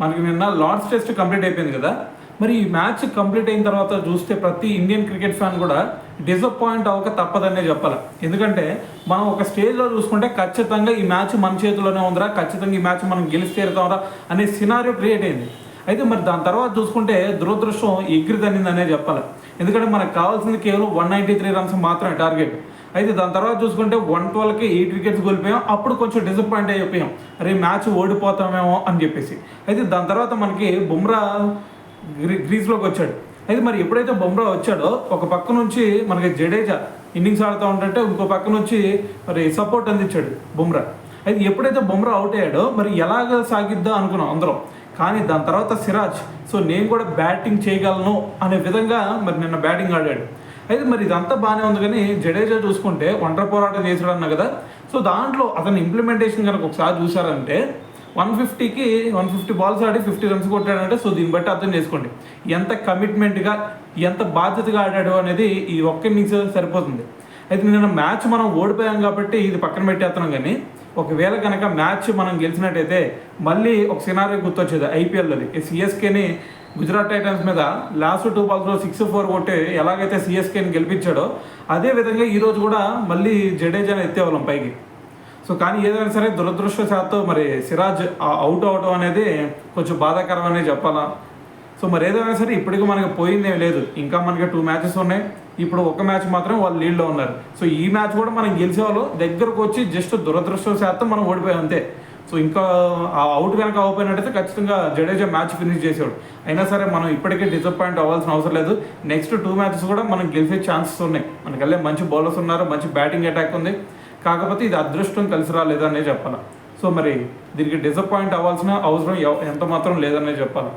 మనకి నిన్న Lord's test complete అయిపోయింది కదా. మరి ఈ మ్యాచ్ కంప్లీట్ అయిన తర్వాత చూస్తే ప్రతి ఇండియన్ క్రికెట్ ఫ్యాన్ కూడా డిసప్పాయింట్ అవ్వక తప్పదనే చెప్పాలి. ఎందుకంటే మనం ఒక స్టేజ్లో చూసుకుంటే ఖచ్చితంగా ఈ మ్యాచ్ మన చేతిలోనే ఉందిరా, ఖచ్చితంగా ఈ మ్యాచ్ మనం గెలిచి తీరుతాంరా అనే సినారియో క్రియేట్ అయింది. అయితే మరి దాని తర్వాత చూసుకుంటే దురదృష్టం ఎగిరిదనిందనే చెప్పాలి. ఎందుకంటే మనకు కావాల్సింది కేవలం 193 రన్స్ మాత్రమే టార్గెట్. అయితే దాని తర్వాత చూసుకుంటే 112కి 8 వికెట్స్ కోల్పోయాం. అప్పుడు కొంచెం డిసప్పాయింట్ అయిపోయాం, అరే మ్యాచ్ ఓడిపోతామేమో అని చెప్పేసి. అయితే దాని తర్వాత మనకి బుమ్రా గ్రీజ్లోకి వచ్చాడు. అయితే మరి ఎప్పుడైతే బుమ్రా వచ్చాడో ఒక పక్క నుంచి మనకి జడేజా ఇన్నింగ్స్ ఆడుతూ ఉంటుంటే ఇంకో పక్క నుంచి మరి సపోర్ట్ అందించాడు బుమ్రా. అయితే ఎప్పుడైతే బుమ్రా అవుట్ అయ్యాడో మరి ఎలాగ సాగిద్దా అనుకున్నాం అందరం. కానీ దాని తర్వాత సిరాజ్ నేను కూడా బ్యాటింగ్ చేయగలను అనే విధంగా మరి నిన్న బ్యాటింగ్ ఆడాడు. అయితే మరి ఇదంతా బాగానే ఉంది, కానీ జడేజా చూసుకుంటే ఒంటరి పోరాటం చేసాడు అన్నా కదా. దాంట్లో అతని ఇంప్లిమెంటేషన్ కనుక ఒకసారి చూసారంటే 150 బాల్స్ ఆడి 50 రన్స్ కొట్టాడంటే దీన్ని బట్టి అర్థం చేసుకోండి ఎంత కమిట్మెంట్గా ఎంత బాధ్యతగా ఆడాడు అనేది ఈ ఒక్క ఇన్నింగ్స్ సరిపోతుంది. అయితే నిన్న మ్యాచ్ మనం ఓడిపోయాం కాబట్టి ఇది పక్కన పెట్టేస్తున్నాం, కానీ ఒకవేళ కనుక మ్యాచ్ మనం గెలిచినట్టయితే మళ్ళీ ఒక సినారియో గుర్తొచ్చేది ఐపీఎల్లోది. సిఎస్కేని గుజరాత్ టైటన్స్ మీద లాస్ట్ 2 బాల్స్లో 6-4 కొట్టి ఎలాగైతే సిఎస్కేని గెలిపించాడో అదే విధంగా ఈరోజు కూడా మళ్ళీ జడేజాని ఎత్తేవాళ్ళం పైకి. కానీ ఏదైనా సరే దురదృష్టవశాత్తు మరి సిరాజ్ అవుట్ అవడం అనేది కొంచెం బాధాకరం అనే చెప్పాలా. మరి ఏదైనా సరే ఇప్పటికీ మనకి పోయిందేం లేదు, ఇంకా మనకి 2 మ్యాచెస్ ఉన్నాయి. ఇప్పుడు ఒక మ్యాచ్ మాత్రం వాళ్ళు లీడ్లో ఉన్నారు. ఈ మ్యాచ్ కూడా మనం గెలిచేవాళ్ళు దగ్గరకు వచ్చి జస్ట్ దురదృష్టవశాత్తు మనం ఓడిపోయాం అంతే. ఇంకా ఆ అవుట్ కనుక అవ్వకపోయినట్టయితే ఖచ్చితంగా జడేజా మ్యాచ్ ఫినిష్ చేసేవాడు. అయినా సరే మనం ఇప్పటికే డిసప్పాయింట్ అవ్వాల్సిన అవసరం లేదు. నెక్స్ట్ 2 మ్యాచెస్ కూడా మనం గెలిచే ఛాన్సెస్ ఉన్నాయి. మనకల్లే మంచి బౌలర్స్ ఉన్నారు, మంచి బ్యాటింగ్ అటాక్ ఉంది. కాకపోతే ఇది అదృష్టం కలిసి రాలేదనే చెప్పాలి. మరి దీనికి డిసప్పాయింట్ అవ్వాల్సిన అవసరం ఎంత మాత్రం లేదనే చెప్పాలి.